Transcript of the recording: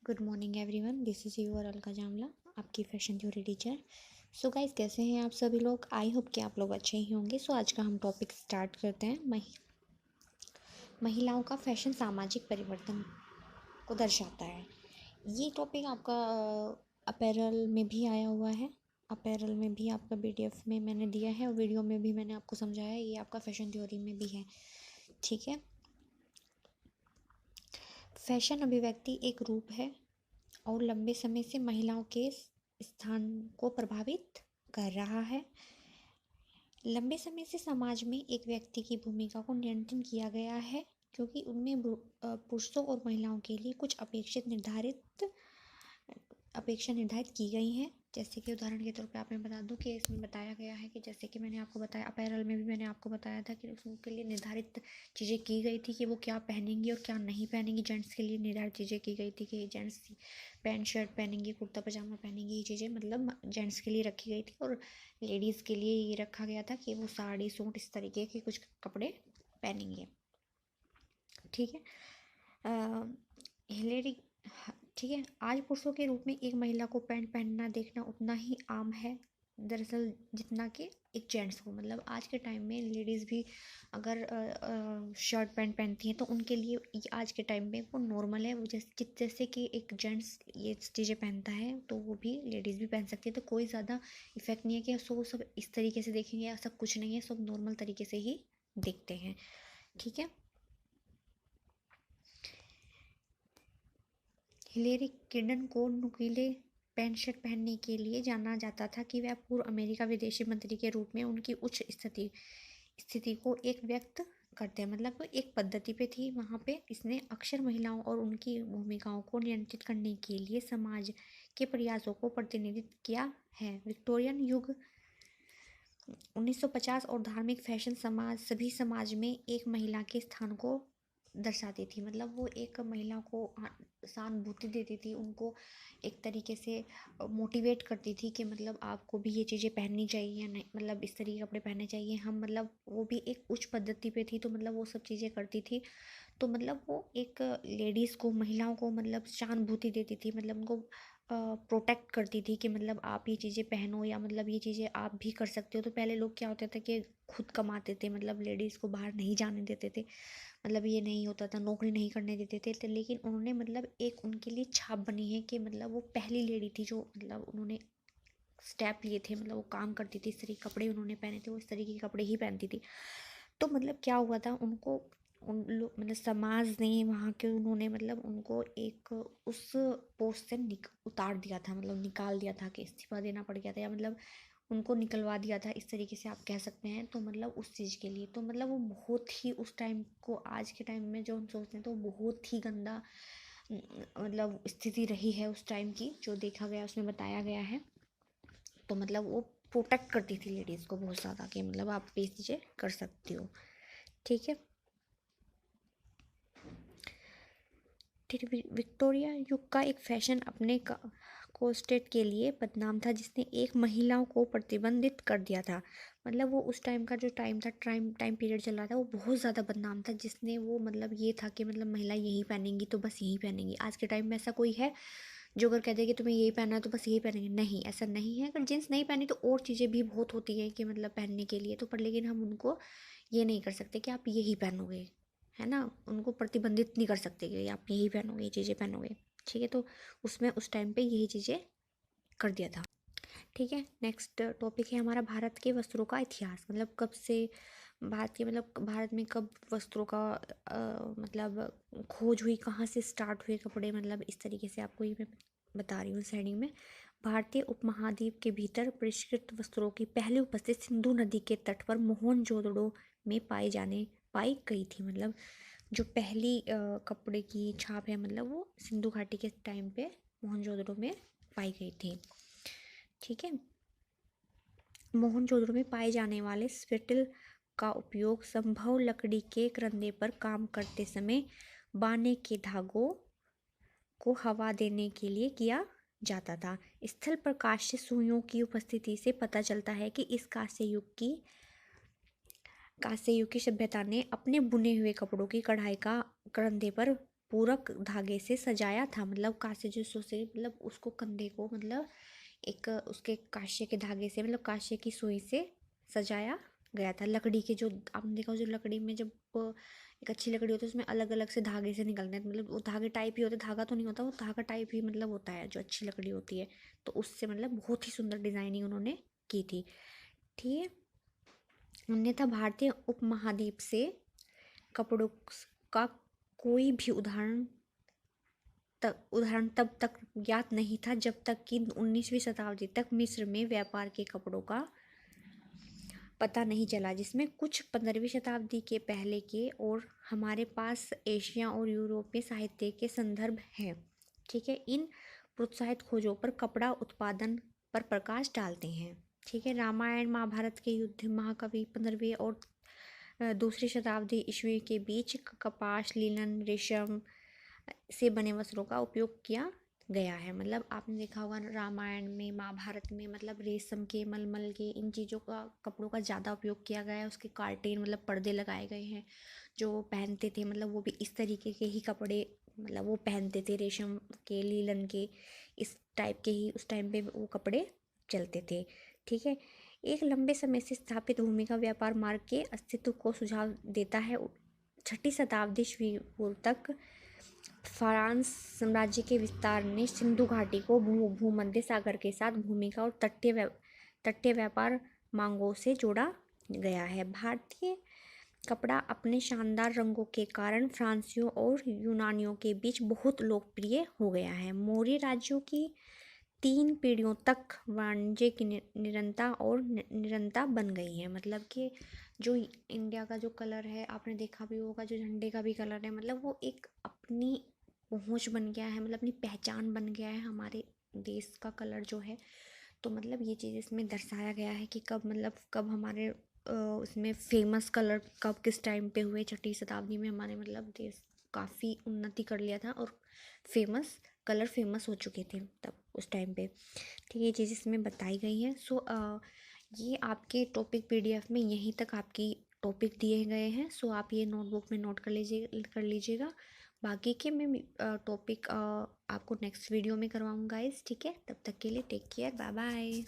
Good morning everyone, this is your Alka Jamla, आपकी fashion theory teacher. So guys, कैसे हैं आप सभी लोग? आई होप कि आप लोग अच्छे ही होंगे। सो आज का हम टॉपिक स्टार्ट करते हैं। महिलाओं का फैशन सामाजिक परिवर्तन को दर्शाता है। ये टॉपिक आपका अपैरल में भी आया हुआ है। अपैरल में भी आपका पीडीएफ में मैंने दिया है और वीडियो में भी मैंने आपको समझाया है। ये आपका फैशन थ्योरी में भी है, ठीक है। फैशन अभिव्यक्ति एक रूप है और लंबे समय से महिलाओं के स्थान को प्रभावित कर रहा है। लंबे समय से समाज में एक व्यक्ति की भूमिका को नियंत्रित किया गया है, क्योंकि उनमें पुरुषों और महिलाओं के लिए कुछ अपेक्षा निर्धारित की गई हैं। जैसे कि उदाहरण के तौर पे आप मैं बता दूं कि इसमें बताया गया है कि जैसे कि मैंने आपको बताया, अपैरल में भी मैंने आपको बताया था कि उसके लिए निर्धारित चीज़ें की गई थी कि वो क्या पहनेंगी और क्या नहीं पहनेंगी। जेंट्स के लिए निर्धारित चीज़ें की गई थी कि जेंट्स पैंट शर्ट पहनेंगी, कुर्ता पजामा पहनेंगी। ये चीज़ें मतलब जेंट्स के लिए रखी गई थी और लेडीज़ के लिए ये रखा गया था कि वो साड़ी सूट इस तरीके के कुछ कपड़े पहनेंगे, ठीक है। हिलेरी ठीक है। आज पुरुषों के रूप में एक महिला को पैंट पहनना देखना उतना ही आम है दरअसल जितना कि एक जेंट्स को। मतलब आज के टाइम में लेडीज़ भी अगर शर्ट पैंट पहनती हैं तो उनके लिए ये आज के टाइम में वो नॉर्मल है। वो जैसे कि एक जेंट्स ये चीज़ें पहनता है तो वो भी लेडीज़ भी पहन सकती है। तो कोई ज़्यादा इफेक्ट नहीं है कि सो सब इस तरीके से देखेंगे, या सब कुछ नहीं है, सब नॉर्मल तरीके से ही देखते हैं, ठीक है। हिलेरी क्लिंटन को नुकीले पैंट शर्ट पहनने के लिए जाना जाता था कि वह पूर्व अमेरिका विदेशी मंत्री के रूप में उनकी उच्च स्थिति को एक व्यक्त करते हैं। मतलब वो एक पद्धति पे थी वहाँ पे। इसने अक्सर महिलाओं और उनकी भूमिकाओं को नियंत्रित करने के लिए समाज के प्रयासों को प्रतिनिधित्व किया है। विक्टोरियन युग 1950 और धार्मिक फैशन सभी समाज में एक महिला के स्थान को दर्शाती थी। मतलब वो एक महिला को सहानुभूति देती थी, उनको एक तरीके से मोटिवेट करती थी कि मतलब आपको भी ये चीज़ें पहननी चाहिए, नहीं मतलब इस तरीके के कपड़े पहनने चाहिए। हम मतलब वो भी एक उच्च पद्धति पे थी, तो मतलब वो सब चीज़ें करती थी। तो मतलब वो एक लेडीज़ को, महिलाओं को मतलब सहानुभूति देती थी, मतलब उनको प्रोटेक्ट करती थी कि मतलब आप ये चीज़ें पहनो, या मतलब ये चीज़ें आप भी कर सकते हो। तो पहले लोग क्या होता था कि खुद कमाते थे, मतलब लेडीज़ को बाहर नहीं जाने देते थे, मतलब ये नहीं होता था, नौकरी नहीं करने देते थे। तो लेकिन उन्होंने मतलब एक उनके लिए छाप बनी है कि मतलब वो पहली लेडी थी जो मतलब उन्होंने स्टेप लिए थे, मतलब वो काम करती थी। इस तरह के कपड़े उन्होंने पहने थे, वो इस तरीके के कपड़े ही पहनती थी। तो मतलब क्या हुआ था, उनको उन लोग मतलब समाज ने वहाँ के उन्होंने मतलब उनको एक उस पोस्ट से उतार दिया था, मतलब निकाल दिया था कि इस्तीफा देना पड़ गया था, या मतलब उनको निकलवा दिया था, इस तरीके से आप कह सकते हैं। तो मतलब उस चीज़ के लिए तो मतलब वो बहुत ही उस टाइम को, आज के टाइम में जो हम सोचते हैं तो बहुत ही गंदा मतलब स्थिति रही है उस टाइम की, जो देखा गया उसमें बताया गया है। तो मतलब वो प्रोटेक्ट करती थी लेडीज़ को बहुत ज़्यादा कि मतलब आप ये चीज़ें कर सकती हो, ठीक है। फिर विक्टोरिया युग का एक फैशन अपने कोस्टेट के लिए बदनाम था, जिसने एक महिलाओं को प्रतिबंधित कर दिया था। मतलब वो उस टाइम का जो टाइम था, टाइम पीरियड चल रहा था, वो बहुत ज़्यादा बदनाम था, जिसने वो मतलब ये था कि मतलब महिला यही पहनेंगी तो बस यही पहनेंगी। आज के टाइम में ऐसा कोई है जो अगर कह दे कि तुम्हें यही पहनना है तो बस यही पहनेंगे? नहीं, ऐसा नहीं है। अगर जींस नहीं पहनी तो और चीज़ें भी बहुत होती है कि मतलब पहनने के लिए तो, पर लेकिन हम उनको ये नहीं कर सकते कि आप यही पहनोगे, है ना। उनको प्रतिबंधित नहीं कर सकते कि आप यही पहनोगे, ये चीज़ें पहनोगे, ठीक है। तो उसमें उस टाइम पे यही चीज़ें कर दिया था, ठीक है। नेक्स्ट टॉपिक है हमारा भारत के वस्त्रों का इतिहास। मतलब कब से भारत में कब वस्त्रों का मतलब खोज हुई, कहाँ से स्टार्ट हुए कपड़े, मतलब इस तरीके से आपको ये मैं बता रही हूँ इस हेडिंग में। भारतीय उपमहाद्वीप के भीतर परिष्कृत वस्त्रों की पहली उपस्थिति सिंधु नदी के तट पर मोहनजोदड़ो में पाई गई थी। मतलब जो पहली कपड़े की छाप है, मतलब वो सिंधु घाटी के टाइम पे मोहनजोदड़ो में पाई गई थी, ठीक है। मोहनजोदड़ो में पाए जाने वाले स्पिटिल का उपयोग संभव लकड़ी के करंदे पर काम करते समय बाने के धागों को हवा देने के लिए किया जाता था। स्थल प्रकाश से सुइयों की उपस्थिति से पता चलता है कि इस कांस्य युग की सभ्यता ने अपने बुने हुए कपड़ों की कढ़ाई का करंदे पर पूरक धागे से सजाया था, मतलब कांसे से, मतलब उसको कंधे को मतलब एक उसके कांसे के धागे से, मतलब कांसे की सुई से सजाया गया था। लकड़ी के जो आपने देखा हो, जो लकड़ी में जब एक अच्छी लकड़ी होती है उसमें अलग अलग से धागे से निकलते हैं, मतलब वो धागे टाइप ही होते हैं, धागा तो नहीं होता, वो धागा टाइप ही मतलब होता है जो अच्छी लकड़ी होती है। तो उससे मतलब बहुत ही सुंदर डिजाइनिंग उन्होंने की थी। ठीक है। अन्यथा भारतीय उपमहाद्वीप से कपड़ों का कोई भी उदाहरण तब तक ज्ञात नहीं था जब तक कि 19वीं शताब्दी तक मिस्र में व्यापार के कपड़ों का पता नहीं चला, जिसमें कुछ 15वीं शताब्दी के पहले के और हमारे पास एशिया और यूरोप में साहित्य के संदर्भ हैं। ठीक है। इन प्रोत्साहित खोजों पर कपड़ा उत्पादन पर प्रकाश डालते हैं। ठीक है। रामायण महाभारत के युद्ध महाकवि 15वीं और दूसरी शताब्दी ईस्वी के बीच कपास, लिनन, रेशम से बने वस्त्रों का उपयोग किया गया है। मतलब आपने देखा होगा रामायण में, महाभारत में, मतलब रेशम के, मलमल के, इन चीज़ों का, कपड़ों का ज़्यादा उपयोग किया गया है। उसके कार्टेन मतलब पर्दे लगाए गए हैं जो वो पहनते थे, मतलब वो भी इस तरीके के ही कपड़े मतलब वो पहनते थे, रेशम के, लीलन के, इस टाइप के ही उस टाइम पे वो कपड़े चलते थे। ठीक है। एक लंबे समय से स्थापित भूमि का व्यापार मार्ग के अस्तित्व को सुझाव देता है। 6ठी शताब्दी ईस्वी पूर्व तक फ्रांस साम्राज्य के विस्तार ने सिंधु घाटी को भूमध्य सागर के साथ भूमिका और तटीय व्यापार मांगों से जोड़ा गया है। भारतीय कपड़ा अपने शानदार रंगों के कारण फ्रांसीसियों और यूनानियों के बीच बहुत लोकप्रिय हो गया है। मौर्य राज्यों की 3 पीढ़ियों तक वाणिज्य की निरंता बन गई है। मतलब कि जो इंडिया का जो कलर है, आपने देखा भी होगा, जो झंडे का भी कलर है, मतलब वो एक अपनी पहुंच बन गया है, मतलब अपनी पहचान बन गया है हमारे देश का कलर जो है। तो मतलब ये चीज़ इसमें दर्शाया गया है कि कब मतलब कब हमारे उसमें फेमस कलर कब किस टाइम पे हुए। 6ठी शताब्दी में हमारे मतलब देश काफ़ी उन्नति कर लिया था और फेमस कलर फेमस हो चुके थे तब उस टाइम पे। ठीक है। ये चीज़ इसमें बताई गई है। सो ये आपके टॉपिक पीडीएफ में यहीं तक आपकी टॉपिक दिए गए हैं। सो आप ये नोटबुक में नोट कर लीजिएगा। बाकी के मैं टॉपिक आपको नेक्स्ट वीडियो में करवाऊँगा गाइस। ठीक है। तब तक के लिए टेक केयर, बाय बाय।